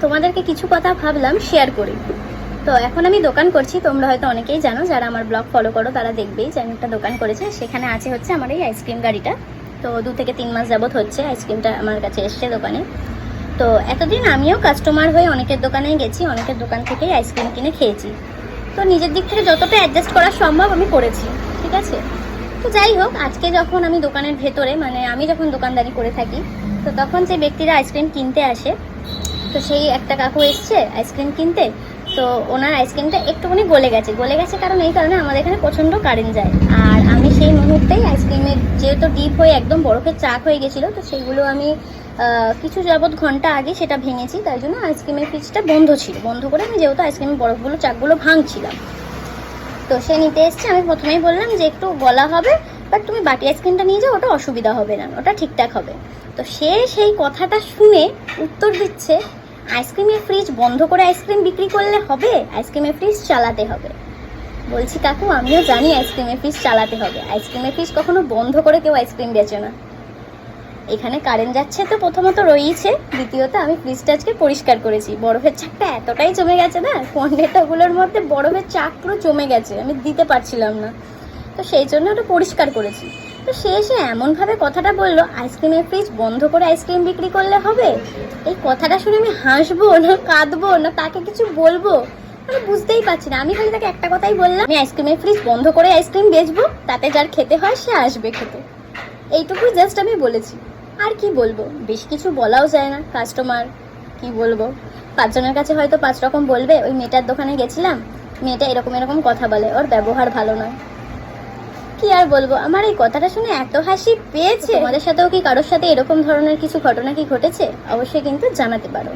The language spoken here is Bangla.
তোমাদেরকে কিছু কথা ভাবলাম শেয়ার করি। তো এখন আমি দোকান করছি, তোমরা হয়তো অনেকেই জানো, যারা আমার ব্লগ ফলো করো তারা দেখবেই যে আমি একটা দোকান করেছি। সেখানে আছে হচ্ছে আমার এই আইসক্রিম গাড়িটা। তো 2 থেকে 3 মাস যাবত হচ্ছে আইসক্রিমটা আমার কাছে এসছে দোকানে। তো এতদিন আমিও কাস্টমার হয়ে অনেকের দোকানে গেছি, অনেকের দোকান থেকেই আইসক্রিম কিনে খেয়েছি। তো নিজের দিক থেকে যতটা অ্যাডজাস্ট করা সম্ভব আমি করেছি, ঠিক আছে। তো যাই হোক, আজকে যখন আমি দোকানের ভেতরে, মানে আমি যখন দোকানদারি করে থাকি, তো তখন যে ব্যক্তিরা আইসক্রিম কিনতে আসে, তো সেই একটা কাকু এসছে আইসক্রিম কিনতে। তো ওনার আইসক্রিমটা একটুখানি গলে গেছে কারণ এই কারণে আমাদের এখানে প্রচণ্ড কারেন্ট যায়। আর আমি সেই মুহূর্তেই আইসক্রিমের যেহেতু ডিপ হয়ে একদম বরফের চাক হয়ে গেছিলো, তো সেইগুলো আমি কিছু ঘন্টা আগে সেটা ভেঙেছি। তাই জন্য আইসক্রিমের ফ্রিজটা বন্ধ ছিল, বন্ধ করে আমি যেহেতু আইসক্রিমের বরফগুলো চাকগুলো ভাঙছিলাম, তো সে নিতে এসছে। আমি প্রথমেই বললাম যে একটু গলা হবে, বাট তুমি বাটি আইসক্রিমটা নিয়ে যাও, ওটা অসুবিধা হবে না, ওটা ঠিকঠাক হবে। তো সে সেই কথাটা শুনে উত্তর দিচ্ছে, আইসক্রিমের ফ্রিজ বন্ধ করে আইসক্রিম বিক্রি করলে হবে? আইসক্রিমের ফ্রিজ চালাতে হবে। বলছি কাকু, আমিও জানি আইসক্রিমের ফ্রিজ চালাতে হবে, আইসক্রিমের ফ্রিজ কখনো বন্ধ করে কেউ আইসক্রিম বেচে না। এখানে কারেন্ট যাচ্ছে তো প্রথমত রয়েছে, দ্বিতীয়ত আমি ফ্রিজটা আজকে পরিষ্কার করেছি। বরফের চাকটা এতটাই জমে গেছে না, কর্নেটাগুলোর মধ্যে বরফের চাক পুরো জমে গেছে, আমি দিতে পারছিলাম না। তো সেই জন্য ওটা পরিষ্কার করেছি। তো সে এসে এমনভাবে কথাটা বললো, আইসক্রিমের ফ্রিজ বন্ধ করে আইসক্রিম বিক্রি করলে হবে। এই কথাটা শুনে আমি হাসবো না কাঁদবো না তাকে কিছু বলবো, মানে বুঝতেই পারছি না। আমি খালি তাকে একটা কথাই বললাম, আমি আইসক্রিমের ফ্রিজ বন্ধ করে আইসক্রিম বেচবো, তাতে যার খেতে হয় সে আসবে খেতে। এইটুকুই জাস্ট আমি বলেছি, আর কি বলবো, বেশি কিছু বলাও যায় না। কাস্টমার কি বলবো, 5 জনের কাছে হয়তো 5 রকম বলবে। ওই মেয়েটার দোকানে গেছিলাম, মেয়েটা এরকম এরকম কথা বলে, ওর ব্যবহার ভালো নয়, কি আর বলবো। আমার এই কথাটা শুনে এত হাসি পেয়েছে। তোমাদের সাথেও কি কারোর সাথে এরকম ধরনের কিছু ঘটনা কি ঘটেছে? অবশ্যই কিন্তু জানাতে পারো।